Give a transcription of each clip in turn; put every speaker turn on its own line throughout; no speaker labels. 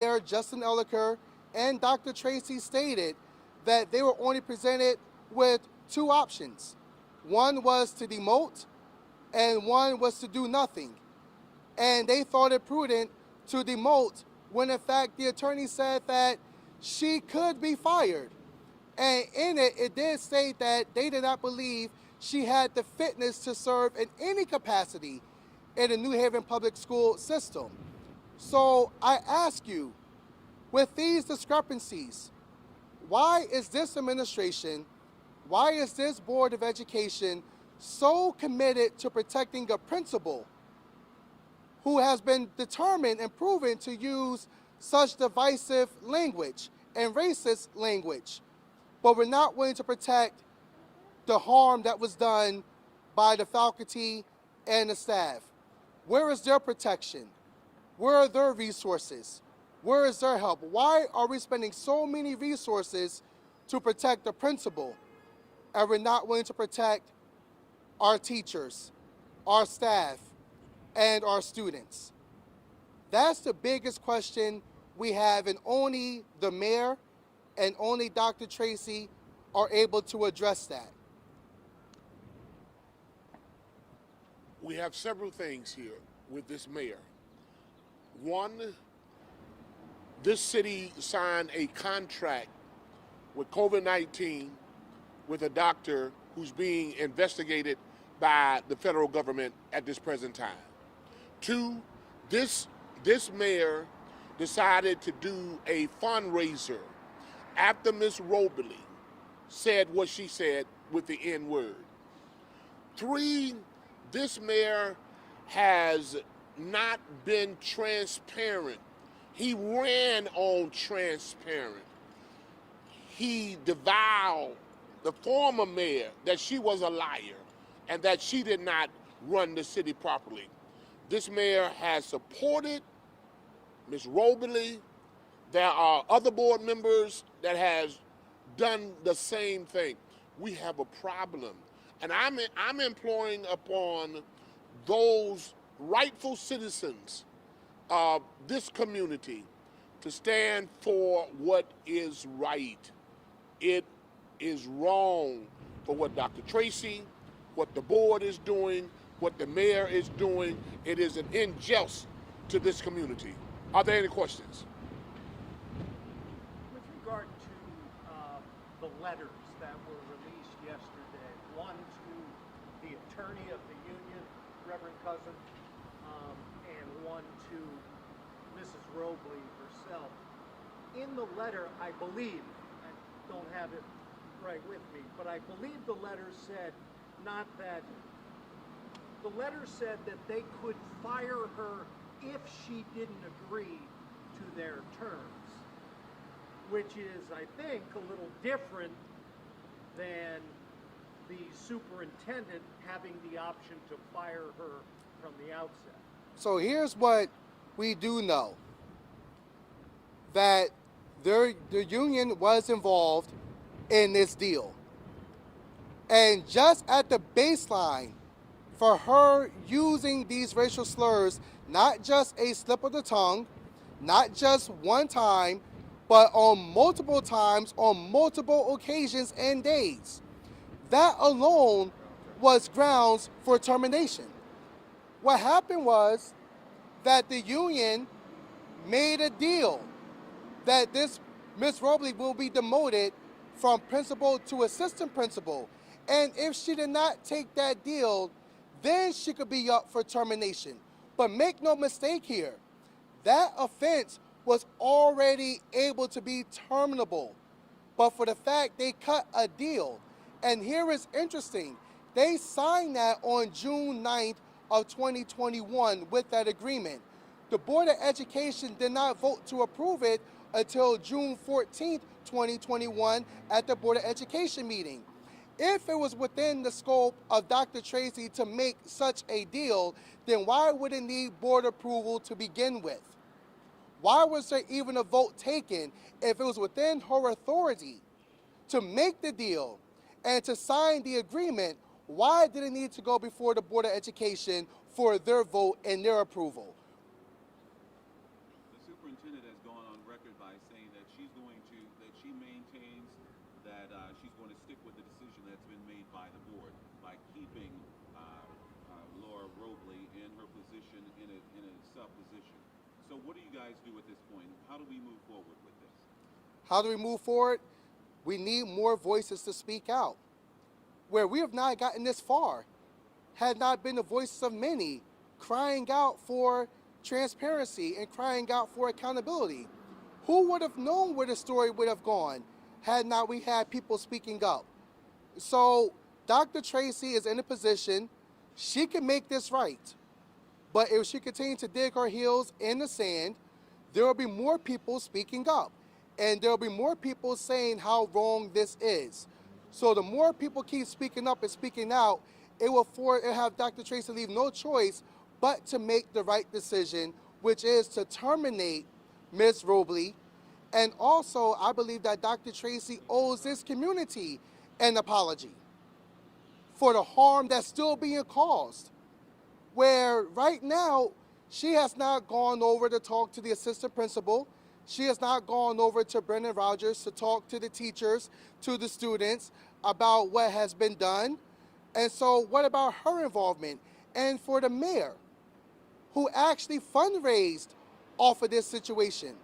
Mayor Justin Elliker and Dr. Tracy stated that they were only presented with two options. One was to demote, and one was to do nothing. And they thought it prudent to demote when in fact the attorney said that she could be fired. And in it, it did state that they did not believe she had the fitness to serve in any capacity in the New Haven public school system. So I ask you, with these discrepancies, why is this administration, why is this Board of Education so committed to protecting a principal who has been determined and proven to use such divisive language and racist language, but we're not willing to protect the harm that was done by the faculty and the staff? Where is their protection? Where are their resources? Where is their help? Why are we spending so many resources to protect the principal and we're not willing to protect our teachers, our staff, and our students? That's the biggest question we have, and only the mayor and only Dr. Tracy are able to address that.
We have several things here with this mayor. One, this city signed a contract with COVID-19 with a doctor who's being investigated by the federal government at this present time. Two, this mayor decided to do a fundraiser after Ms. Roblee said what she said with the N-word. Three, this mayor has not been transparent. He ran on transparent. He deviled the former mayor that she was a liar and that she did not run the city properly. This mayor has supported Ms. Roblee. There are other board members that has done the same thing. We have a problem. And I'm imploring upon those rightful citizens of this community to stand for what is right. It is wrong for what Dr. Tracy, what the board is doing, what the mayor is doing. It is an injustice to this community. Are there any questions?
With regard to the letters that were released yesterday, one to the attorney of the union, Reverend Cousin, and one to Mrs. Roblee herself. In the letter, I believe, I don't have it right with me, but I believe the letter said the letter said that they could fire her if she didn't agree to their terms, which is, I think, a little different than the superintendent having the option to fire her from the outset.
So here's what we do know, that the union was involved in this deal. And just at the baseline for her using these racial slurs, not just a slip of the tongue, not just one time, but on multiple times, on multiple occasions and days, that alone was grounds for termination. What happened was that the union made a deal that this Ms. Roblee will be demoted from principal to assistant principal. And if she did not take that deal, then she could be up for termination. But make no mistake here, that offense was already able to be terminable. But for the fact they cut a deal, and here is interesting, they signed that on June 9th of 2021 with that agreement. The Board of Education did not vote to approve it until June 14th, 2021 at the Board of Education meeting. If it was within the scope of Dr. Tracy to make such a deal, then why would it need board approval to begin with? Why was there even a vote taken if it was within her authority to make the deal and to sign the agreement? Why did it need to go before the Board of Education for their vote and their approval?
The superintendent has gone on that she's going to stick with the decision that's been made by the board by keeping Laura Roblee in her position in a sub position. So what do you guys do at this point? How do we move forward with this?
How do we move forward? We need more voices to speak out. Where we have not gotten this far had not been the voices of many crying out for transparency and crying out for accountability. Who would have known where the story would have gone had not we had people speaking up? So Dr. Tracy is in a position, she can make this right. But if she continues to dig her heels in the sand, there will be more people speaking up. And there will be more people saying how wrong this is. So the more people keep speaking up and speaking out, it will have Dr. Tracy leave no choice but to make the right decision, which is to terminate Ms. Roblee. And also, I believe that Dr. Tracy owes this community an apology for the harm that's still being caused. Where right now, she has not gone over to talk to the assistant principal. She has not gone over to Brennan Rogers to talk to the teachers, to the students about what has been done. And so what about her involvement? And for the mayor, who actually fundraised off of this situation,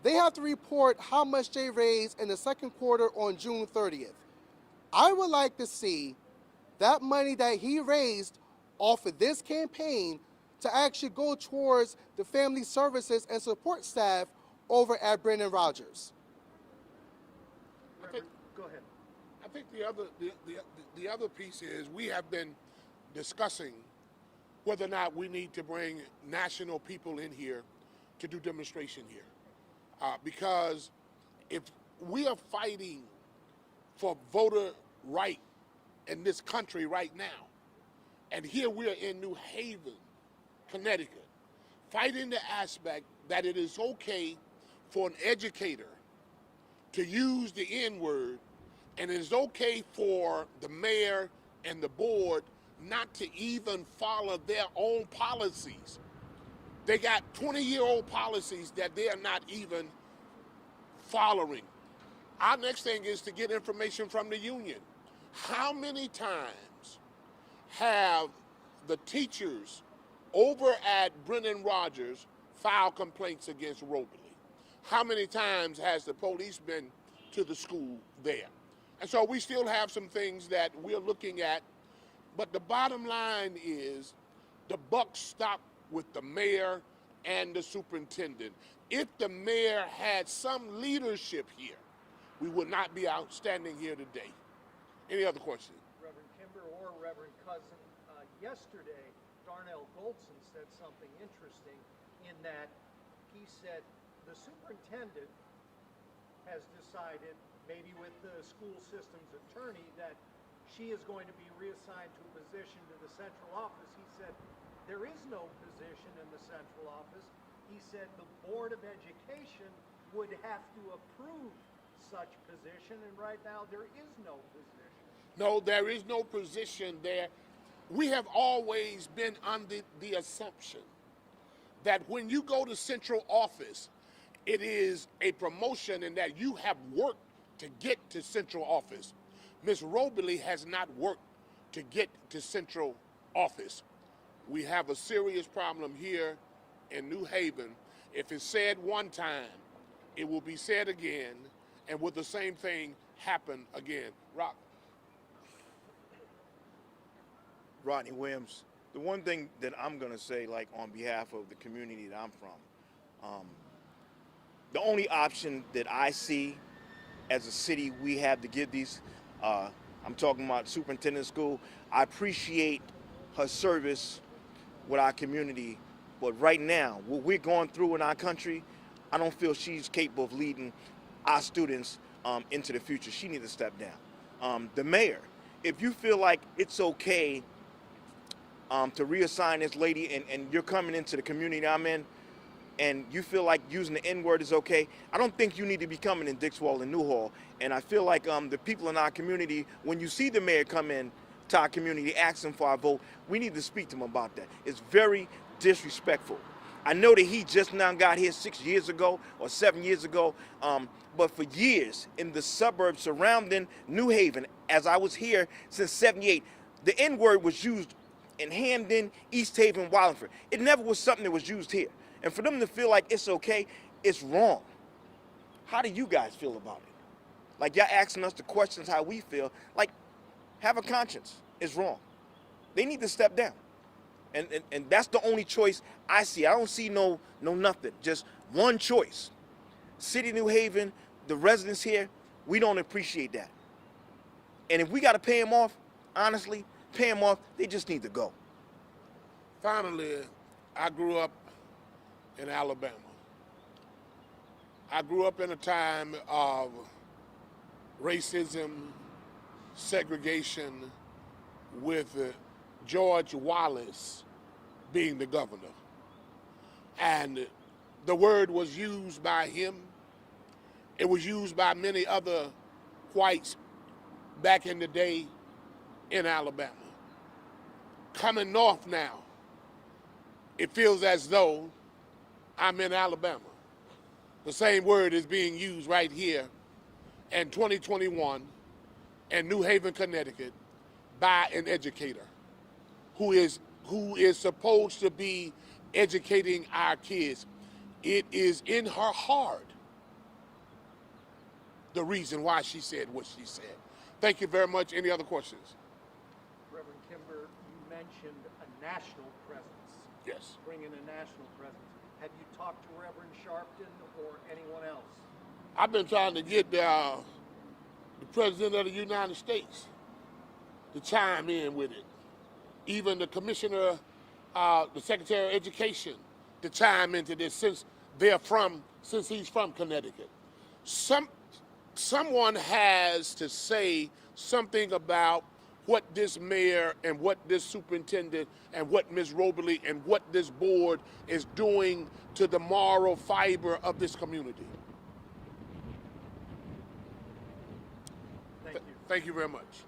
they have to report how much they raised in the second quarter on June 30th. I would like to see that money that he raised off of this campaign to actually go towards the family services and support staff over at Brennan Rogers.
Go ahead.
I think the other piece is we have been discussing whether or not we need to bring national people in here to do demonstration here. Because if we are fighting for voter right in this country right now, and here we are in New Haven, Connecticut, fighting the aspect that it is okay for an educator to use the N-word, and it is okay for the mayor and the board not to even follow their own policies. They got 20-year-old policies that they are not even following. Our next thing is to get information from the union. How many times have the teachers over at Brennan Rogers filed complaints against Roblee? How many times has the police been to the school there? And so we still have some things that we're looking at, but the bottom line is the buck stopped with the mayor and the superintendent. If the mayor had some leadership here, we would not be out standing here today. Any other questions?
Reverend Kimber or Reverend Cousin, yesterday Darnell Goldson said something interesting in that he said the superintendent has decided, maybe with the school system's attorney, that she is going to be reassigned to a position to the central office. He said there is no position in the central office. He said the Board of Education would have to approve such position, and right now there is no position.
No, there is no position there. We have always been under the assumption that when you go to central office, it is a promotion and that you have worked to get to central office. Ms. Roblee has not worked to get to central office. We have a serious problem here in New Haven. If it's said one time, it will be said again, and will the same thing happen again?
Rodney Williams, the one thing that I'm going to say, like on behalf of the community that I'm from, the only option that I see as a city we have to give these, I'm talking about superintendent school, I appreciate her service with our community, but right now, what we're going through in our country, I don't feel she's capable of leading our students into the future. She needs to step down. The mayor, if you feel like it's okay to reassign this lady and you're coming into the community I'm in, and you feel like using the N-word is okay, I don't think you need to be coming in Dixwall and Newhall. And I feel like the people in our community, when you see the mayor come in to our community asking for our vote, we need to speak to them about that. It's very disrespectful. I know that he just now got here 6 years ago or 7 years ago, but for years in the suburbs surrounding New Haven, as I was here since '78, the N-word was used in Hamden, East Haven, Wallingford. It never was something that was used here. And for them to feel like it's okay, it's wrong. How do you guys feel about it? Like, y'all asking us the questions how we feel. Like, have a conscience. It's wrong. They need to step down. And that's the only choice I see. I don't see no nothing. Just one choice. City of New Haven, the residents here, we don't appreciate that. And if we got to pay them off, honestly, pay them off, they just need to go.
Finally, I grew up in Alabama. I grew up in a time of racism, segregation, with George Wallace being the governor. And the word was used by him. It was used by many other whites back in the day in Alabama. Coming north now, it feels as though I'm in Alabama. The same word is being used right here in 2021 in New Haven, Connecticut, by an educator who is supposed to be educating our kids. It is in her heart the reason why she said what she said. Thank you very much. Any other questions?
Reverend Kimber, you mentioned a national presence.
Yes.
Bringing a national presence. Have you talked to Reverend Sharpton or anyone else?
I've been trying to get the President of the United States to chime in with it. Even the Commissioner, the Secretary of Education, to chime into this since he's from Connecticut. Someone has to say something about what this mayor and what this superintendent and what Ms. Roblee and what this board is doing to the moral fiber of this community.
Thank you.
Thank you very much.